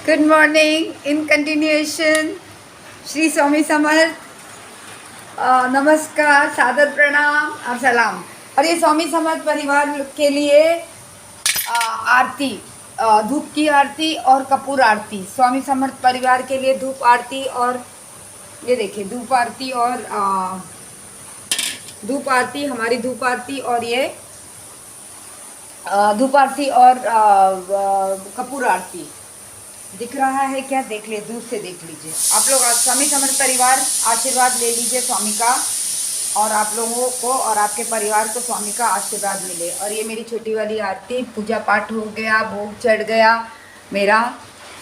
Good morning in continuation. Shri Swami Samarth. नमस्कार, सादर प्रणाम और सलाम। और ये स्वामी समर्थ परिवार के लिए आरती, धूप की आरती और कपूर आरती। स्वामी समर्थ परिवार के लिए धूप आरती और ये देखिए धूप आरती और धूप आरती, हमारी धूप आरती और ये धूप आरती और कपूर आरती दिख रहा है क्या? देख ले, दूर से देख लीजिए आप लोग। स्वामी समर्थ परिवार आशीर्वाद ले लीजिए स्वामी का, और आप लोगों को और आपके परिवार को स्वामी का आशीर्वाद मिले। और ये मेरी छोटी वाली आरती, पूजा पाठ हो गया, भोग चढ़ गया, मेरा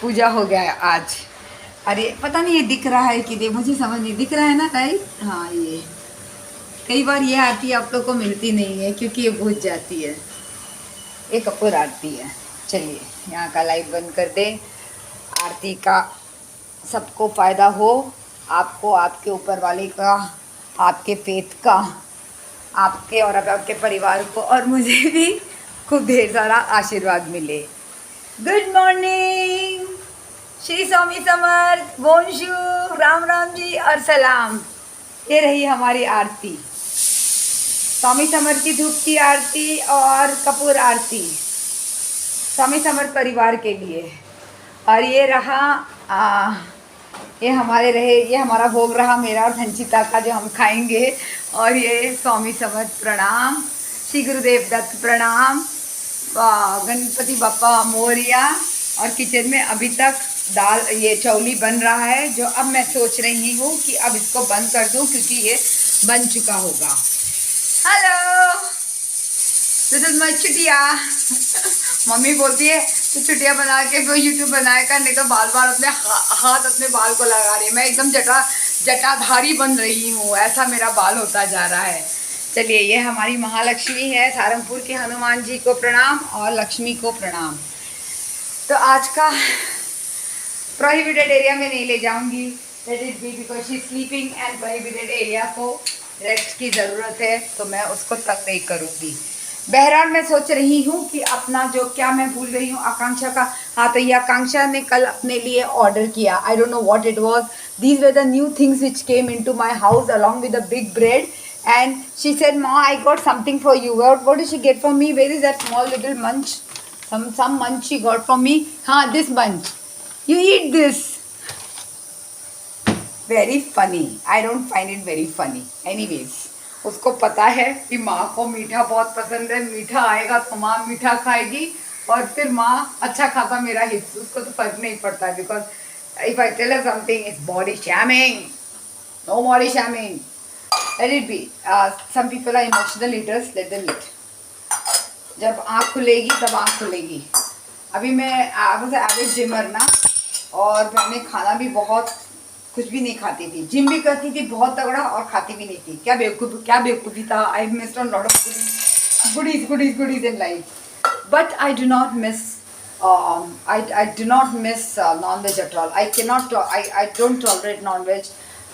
पूजा हो गया आज। अरे पता नहीं ये दिख रहा है कि मुझे समझ नहीं दिख रहा है ना, राइट? हाँ, ये कई बार ये आरती आप लोग को मिलती नहीं है क्योंकि ये बुझ जाती है। ये कपूर आरती है। चलिए यहाँ का लाइट बंद कर दे। आरती का सबको फ़ायदा हो, आपको, आपके ऊपर वाले का, आपके फेथ का, आपके और आपके परिवार को, और मुझे भी खूब ढेर सारा आशीर्वाद मिले। गुड मॉर्निंग, श्री स्वामी समर्थ, बोनशू, राम राम जी और सलाम। ये रही हमारी आरती, स्वामी समर्थ की धूप की आरती और कपूर आरती स्वामी समर्थ परिवार के लिए। और ये रहा ये हमारा भोग रहा, मेरा और संचिता का, जो हम खाएंगे। और ये स्वामी समर्थ प्रणाम, श्री गुरुदेव दत्त प्रणाम, गणपति बप्पा मोरिया। और किचन में अभी तक दाल, ये चौली बन रहा है, जो अब मैं सोच रही हूँ कि अब इसको बंद कर दूँ क्योंकि ये बन चुका होगा। Hello, this is my Chutia. Mummy बोलती है तो चुटिया बना के फिर यूट्यूब बनाएगा, नहीं तो बार बार अपने हाथ अपने बाल को लगा रही है। मैं एकदम जटाधारी बन रही हूँ, ऐसा मेरा बाल होता जा रहा है। चलिए, ये हमारी महालक्ष्मी है, सारंगपुर के हनुमान जी को प्रणाम और लक्ष्मी को प्रणाम। तो आज का प्रोहिबिटेड एरिया में नहीं ले जाऊंगी, late it B, because she sleeping and prohibited area को रेस्ट की ज़रूरत है, तो मैं उसको तक नहीं करूँगी। बहरहाल मैं सोच रही हूँ कि अपना जो, क्या मैं भूल रही हूँ, आकांक्षा का। हाँ, तो ये आकांक्षा ने कल अपने लिए ऑर्डर किया, आई don't know what it was. These were the new things which came into my house along with the big bread, and she said, "Ma, I got something for you." What did she get for me? Where is that small little munch? Some munch she got for me. हाँ, this munch. You eat this. Very funny. I don't find it very funny. Anyways, उसको पता है कि माँ को मीठा बहुत पसंद है, मीठा आएगा तो माँ मीठा खाएगी, और फिर माँ अच्छा खाता मेरा हिस्सा, उसको तो फर्क नहीं पड़ता। Because if I tell her something, it's body shaming. No body shaming, let it be. Some people are emotional eaters, let them eat. जब आँख खुलेगी तब आँख खुलेगी। अभी मैं वाज एवरेज जिमर ना, और मैंने खाना भी बहुत, कुछ भी नहीं खाती थी, जिम भी करती थी बहुत तगड़ा, और खाती भी नहीं थी। क्या बेवकूफ़ी था। I missed a lot of goodies in life, but I do not miss I do not miss non-veg at all. I don't tolerate non-veg,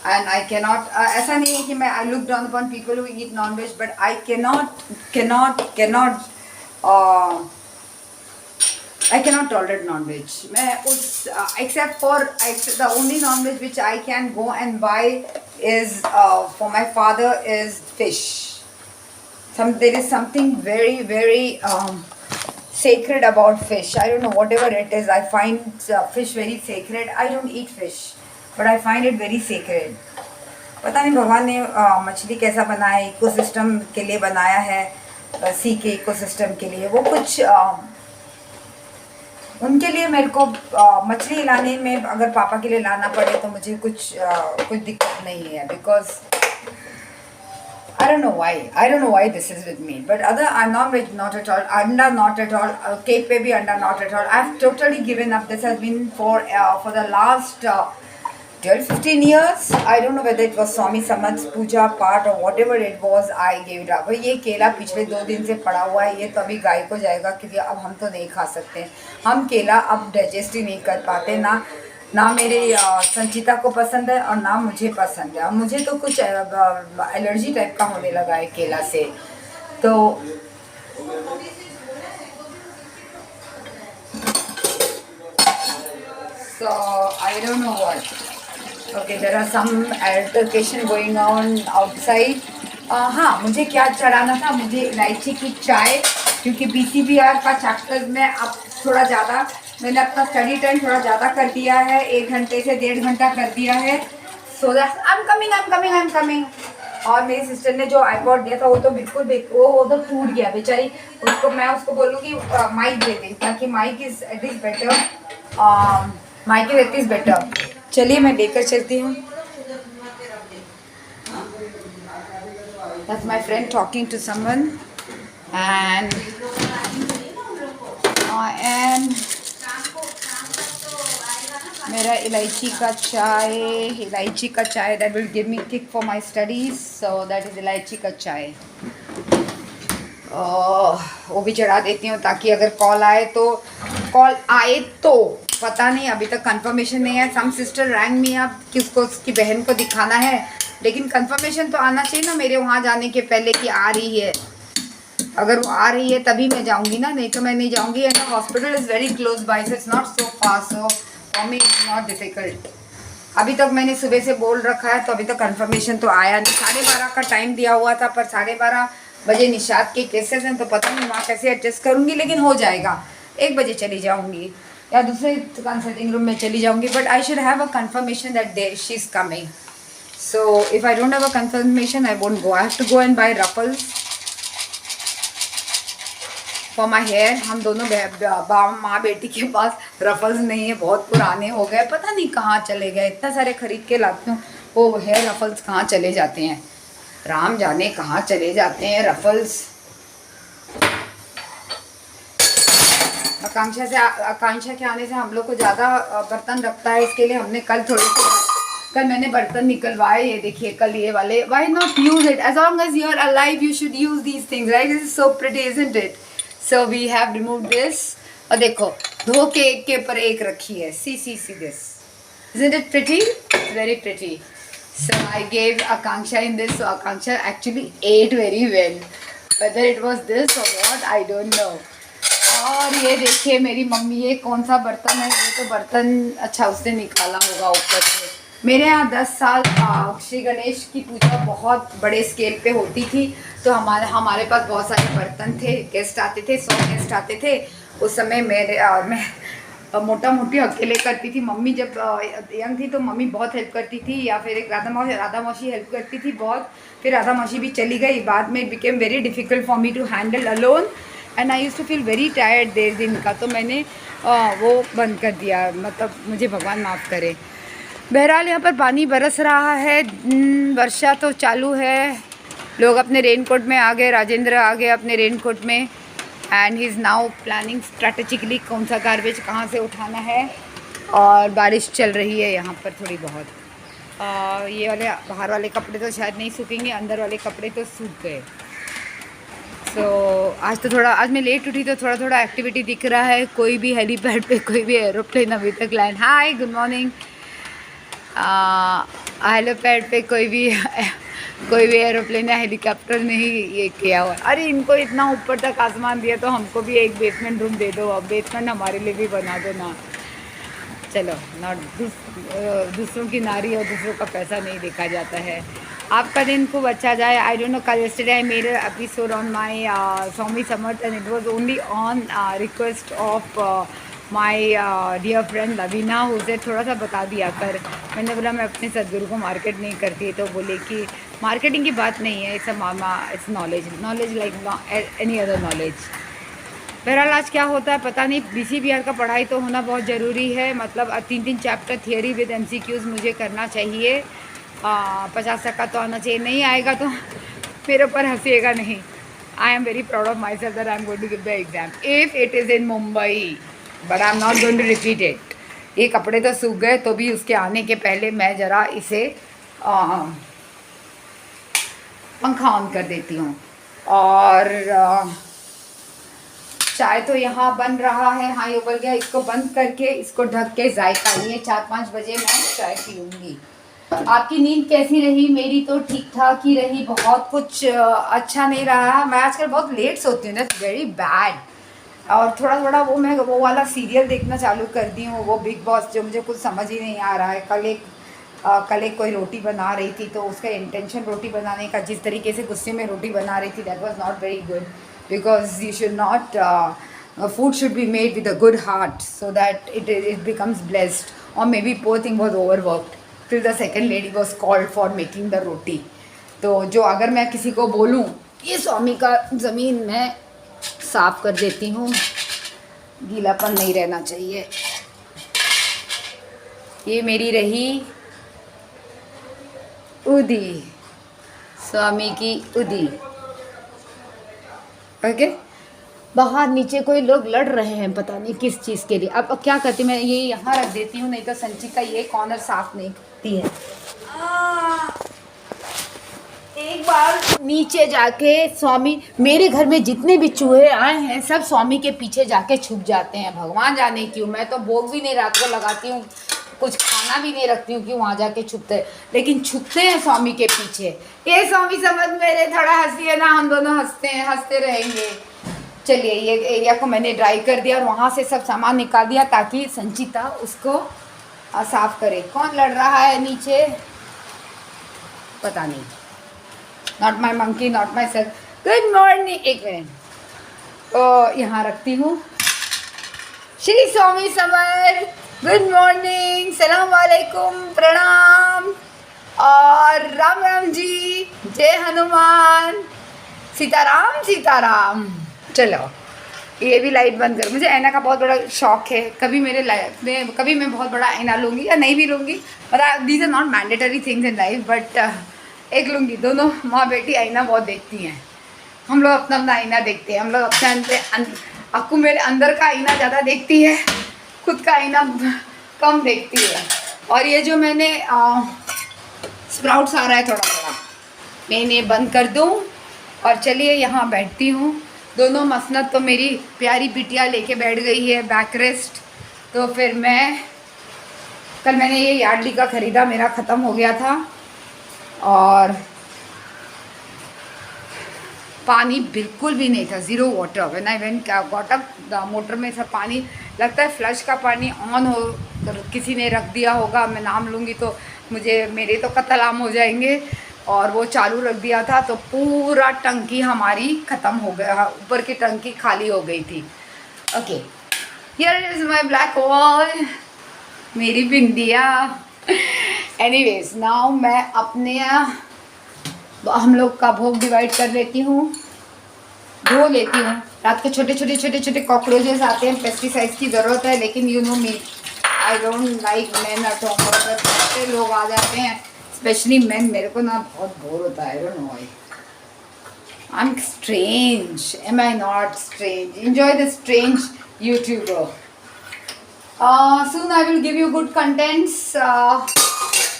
and I cannot, ऐसा नहीं है कि मैं I look down upon people who eat non-veg, but I cannot tolerate non-veg. मैं उस except for the only non-veg which I can go and buy is for my father is fish. There is something very sacred about fish. I don't know, whatever it is. I find fish very sacred. I don't eat fish, but I find it very sacred. पता नहीं भगवान ने मछली कैसा बनाया है, ecosystem के लिए बनाया है, सी के इकोसिस्टम के लिए। वो कुछ उनके लिए, मेरे को मछली लाने में अगर पापा के लिए लाना पड़े तो मुझे कुछ दिक्कत नहीं है, because I don't know why this is with me, but other non-veg not at all, अंडा not at all, केक पे भी अंडा not at all. I've totally given up. This has been for the last 12-15 years. I don't know whether it was Swami Samarth's puja part or whatever it was, I gave it up. ये केला पिछले 2 दिन से पड़ा हुआ है, ये तो अभी गाय को जाएगा, क्योंकि अब हम तो नहीं खा सकते। हम केला अब डाइजेस्ट ही नहीं कर पाते, ना मेरे संचिता को पसंद है और ना मुझे पसंद है। और मुझे तो कुछ एलर्जी टाइप का होने लगा है केला से। तो I don't know what. Okay, there are some altercation going on outside. हाँ, मुझे क्या चढ़ाना था, मुझे इलायची की चाय, क्योंकि BCBR का चैप्टर में अब थोड़ा ज़्यादा मैंने अपना स्टडी टाइम थोड़ा ज़्यादा कर दिया है, 1 घंटे से 1.5 घंटा कर दिया है. So that I am coming. और मेरी सिस्टर ने जो आईपॉड दिया था वो तो बिल्कुल वो तो टूट गया बेचारी. मैं उसको बोलूँगी माइक दे दें, ताकि mic is at is better. Mic is at is better. चलिए मैं लेकर चलती हूँ. That's my friend talking to someone, and I am मेरा इलायची का चाय that will give me kick for my studies, so that is इलायची का चाय. वो भी चढ़ा देती हूँ ताकि अगर कॉल आए तो पता नहीं, अभी तक कंफर्मेशन नहीं है. सम सिस्टर रैंग मी अब कि उसको उसकी बहन को दिखाना है, लेकिन कंफर्मेशन तो आना चाहिए ना मेरे वहाँ जाने के पहले कि आ रही है. अगर वो आ रही है तभी मैं जाऊँगी ना, नहीं तो मैं नहीं जाऊँगी. And hospital is very close by, so it's not so far, so for me it's not difficult. अभी तक मैंने सुबह से बोल रखा है, तो अभी तक कंफर्मेशन तो आया नहीं. 12:30 का टाइम दिया हुआ था, पर 12:30 बजे निशात के केसेस हैं, तो पता नहीं वहाँ कैसे एडजस्ट करूँगी, लेकिन हो जाएगा. 1 बजे चली जाऊँगी या दूसरे कंसल्टिंग रूम में चली जाऊँगी. But I should have a confirmation that she is coming. So if I don't have a confirmation, I won't go. I have to go and buy ruffles for my hair. हम दोनों माँ बेटी के पास ruffles नहीं है, बहुत पुराने हो गए, पता नहीं कहाँ चले गए. इतना सारे खरीद के लाती हूँ, वो हेयर रफल्स कहाँ चले जाते हैं, राम जाने कहाँ चले जाते हैं रफल्स. आकांक्षा के आने से हम लोग को ज़्यादा बर्तन रखता है, इसके लिए हमने कल मैंने बर्तन निकलवाए. ये देखिए कल ये वाले. Why not use it? As long as you are alive, you should use these things, right? This is so pretty, isn't it? So we have removed this. और देखो धो के एक के ऊपर एक रखी है. See this. Isn't it pretty? It's very pretty. So I gave Akanksha in this. So Akanksha actually ate very well. Whether it was this or what, I don't know. और ये देखिए मेरी मम्मी, ये कौन सा बर्तन है? ये तो बर्तन अच्छा उसने निकाला होगा ऊपर से. मेरे यहाँ 10 साल श्री गणेश की पूजा बहुत बड़े स्केल पे होती थी, तो हमारे पास बहुत सारे बर्तन थे. गेस्ट आते थे, 100 गेस्ट आते थे. उस समय मैं मोटा मोटी अकेले करती थी. मम्मी जब यंग थी तो मम्मी बहुत हेल्प करती थी, या फिर एक राधा मौसी हेल्प करती थी बहुत. फिर राधा मौसी भी चली गई. बाद में it became very difficult for me to handle alone, and I use to feel very tired देर दिन का. तो मैंने वो बंद कर दिया, मतलब मुझे भगवान माफ़ करे. बहरहाल यहाँ पर पानी बरस रहा है, वर्षा तो चालू है. लोग अपने रेनकोट में आ गए. राजेंद्र आ गए अपने रेनकोट में, and he is now planning strategically कौन सा गार्बेज कहाँ से उठाना है. और बारिश चल रही है यहाँ पर थोड़ी बहुत. ये वाले बाहर वाले कपड़े तो शायद नहीं सूखेंगे, अंदर वाले कपड़े तो सूख गए. आज मैं लेट उठी तो थोड़ा एक्टिविटी दिख रहा है. कोई भी हेलीपैड पे कोई भी एरोप्लेन अभी तक land. Hi good morning. Helipad पे कोई भी एरोप्लेन या हेलीकॉप्टर नहीं ये किया हुआ. अरे इनको इतना ऊपर तक आसमान दिया, तो हमको भी एक बेसमेंट रूम दे दो. अब बेसमेंट हमारे लिए भी बना दो ना. चलो दूसरों की नारी और दूसरों का पैसा नहीं देखा जाता है. आपका दिन खूब अच्छा जाए. आई डोंट नो, कल yesterday I made an episode on my Swami Samarth, and it was only on request of my dear friend Lavina, who said थोड़ा सा बता दिया कर. मैंने बोला मैं अपने सदगुरु को मार्केट नहीं करती, तो बोले कि मार्केटिंग की बात नहीं है, it's knowledge like any other knowledge. बहरहाल आज क्या होता है पता नहीं. BCBR का पढ़ाई तो होना बहुत ज़रूरी है. मतलब 3 चैप्टर थियरी विद MCQs मुझे करना चाहिए. 50 का तो आना चाहिए. नहीं आएगा तो मेरे ऊपर हंसीएगा नहीं. I am very proud of myself that I am going to give the exam if it is in Mumbai, but I am not going to repeat it. ये कपड़े तो सूख गए, तो भी उसके आने के पहले मैं ज़रा इसे पंखा ऑन कर देती हूँ. और चाय तो यहाँ बन रहा है. हाँ ये उबल गया. इसको बंद करके इसको ढक के जायका लिए 4-5 बजे मैं चाय पीऊँगी. आपकी नींद कैसी रही? मेरी तो ठीक ठाक ही रही. बहुत कुछ अच्छा नहीं रहा. मैं आजकल बहुत लेट सोती हूँ. That's very bad. और थोड़ा थोड़ा मैं वो वाला सीरियल देखना चालू कर दी हूँ, वो बिग बॉस, जो मुझे कुछ समझ ही नहीं आ रहा है। कल एक कोई रोटी बना रही थी, तो उसका इंटेंशन रोटी बनाने का जिस तरीके से गुस्से में रोटी बना रही थी, that was not very good, because you should not food should be made with a good heart so that it becomes blessed, or maybe poor thing was overworked till the second lady was called for making the roti. तो जो अगर मैं किसी को बोलूँ ये स्वामी का ज़मीन मैं साफ कर देती हूँ, गीलापन नहीं रहना चाहिए, ये मेरी रही उदी, स्वामी की उदी। ओके, बाहर नीचे कोई लोग लड़ रहे हैं, पता नहीं किस चीज़ के लिए। अब क्या करती, मैं ये यहाँ रख देती हूँ, नहीं तो संचिता ये कॉर्नर साफ नहीं करती है। एक बार नीचे जाके स्वामी, मेरे घर में जितने भी चूहे आए हैं सब स्वामी के पीछे जाके छुप जाते हैं, भगवान जाने क्यों। मैं तो भोग भी नहीं रात को लगाती हूँ, कुछ खाना भी नहीं रखती हूँ कि वहाँ जाके छुपते हैं, लेकिन छुपते हैं स्वामी के पीछे। ये स्वामी समझ मेरे, थोड़ा हंसी है ना, हम दोनों हंसते हैं, हंसते रहेंगे। चलिए, ये एरिया को मैंने ड्राई कर दिया और वहाँ से सब सामान निकाल दिया ताकि संचिता उसको साफ करे। कौन लड़ रहा है नीचे, पता नहीं। Not my monkey, not my self. Good morning, एक मिनट, यहाँ रखती हूँ। श्री स्वामी समर्थ, गुड मॉर्निंग, सलाम वालेकुम, प्रणाम और राम राम जी, जय हनुमान, सीताराम सीताराम। चलो, ये भी लाइट बंद कर। मुझे आईना का बहुत बड़ा शौक है, कभी मेरे लाइफ में कभी मैं बहुत बड़ा आईना लूँगी या नहीं भी लूँगी, मतलब these are not mandatory things in life, but एक लूँगी। दोनों माँ बेटी आईना बहुत देखती हैं, हम लोग अपना अपना आईना देखते हैं। हम लोग अपने अक्कू मेरे अंदर का आईना ज़्यादा देखती है, खुद का आईना कम देखती है। और ये जो मैंने स्प्राउट्स आ रहा है थोड़ा थोड़ा, मैं इन्हें बंद कर दूँ और चलिए यहाँ बैठती हूँ। दोनों मसनद तो मेरी प्यारी बिटिया लेके बैठ गई है बैक रेस्ट, तो फिर कल मैंने ये यार्डली का ख़रीदा, मेरा ख़त्म हो गया था और पानी बिल्कुल भी नहीं था, zero water. When I went got up, motor में सब पानी, लगता है फ्लश का पानी ऑन हो, किसी ने रख दिया होगा, मैं नाम लूँगी तो मेरे तो कत्ल आम हो जाएंगे, और वो चालू रख दिया था तो पूरा टंकी हमारी ख़त्म हो गया, ऊपर की टंकी खाली हो गई थी। Okay, here is my black wall, मेरी बिंदिया। एनीवेज, नाउ मैं अपने हम लोग का भोग डिवाइड कर लेती हूँ, धो लेती हूँ। रात को छोटे कॉकरोचेस आते हैं, पेस्टिसाइड्स की ज़रूरत है, लेकिन you know me, I don't like man at home. अगर लोग आ जाते हैं, स्पेशली मैन, मेरे को ना बहुत बोर होता है। I don't know why, I am strange, am I not strange? Enjoy the strange YouTuber. Soon I will give you good contents.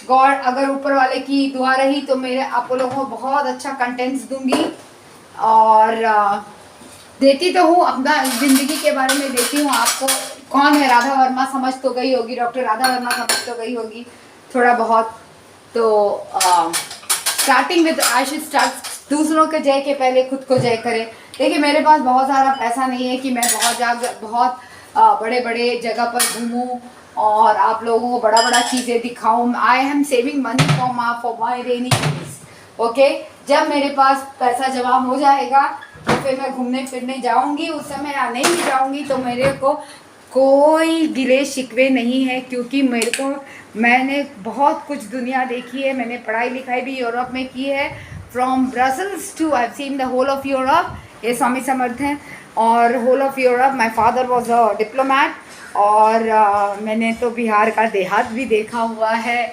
God, अगर ऊपर वाले की दुआ रही तो मेरे आप लोगों को बहुत अच्छा कंटेंट्स दूंगी, और देती तो हूँ, अपना ज़िंदगी के बारे में देती हूँ आपको। कौन है राधा वर्मा, समझ तो गई होगी, डॉक्टर राधा वर्मा समझ तो गई होगी थोड़ा बहुत। तो starting with I should start, दूसरों के जय के पहले खुद को जय करें। देखिए, मेरे पास बहुत सारा पैसा नहीं है कि मैं बहुत बड़े बड़े जगह पर घूमूं और आप लोगों को बड़ा बड़ा चीज़ें दिखाऊं। I am saving money for my rainy days. Okay, जब मेरे पास पैसा जमा हो जाएगा तो फिर मैं घूमने फिरने जाऊंगी, उस समय नहीं भी जाऊंगी तो मेरे को कोई गिले शिकवे नहीं है, क्योंकि मैंने बहुत कुछ दुनिया देखी है। मैंने पढ़ाई लिखाई भी यूरोप में की है, from Brussels to I have seen the whole of Europe. ये स्वामी समर्थ हैं, और whole of Europe. My father was a diplomat, और मैंने तो बिहार का देहात भी देखा हुआ है,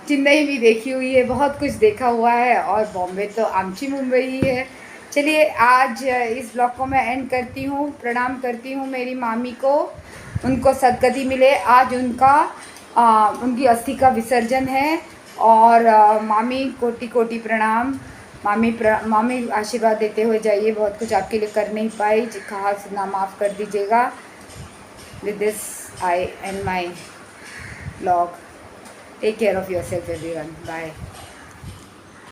चेन्नई भी देखी हुई है, बहुत कुछ देखा हुआ है, और बॉम्बे तो आमची मुंबई ही है। चलिए, आज इस ब्लॉग को मैं एंड करती हूँ। प्रणाम करती हूँ मेरी मामी को, उनको सदगति मिले। आज उनकी अस्थि का विसर्जन है, और मामी कोटि कोटि प्रणाम। मामी आशीर्वाद देते हुए जाइए, बहुत कुछ आपके लिए कर नहीं पाई, कहा सुना माफ़ कर दीजिएगा। With this I and my blog. Take care of yourself everyone, bye.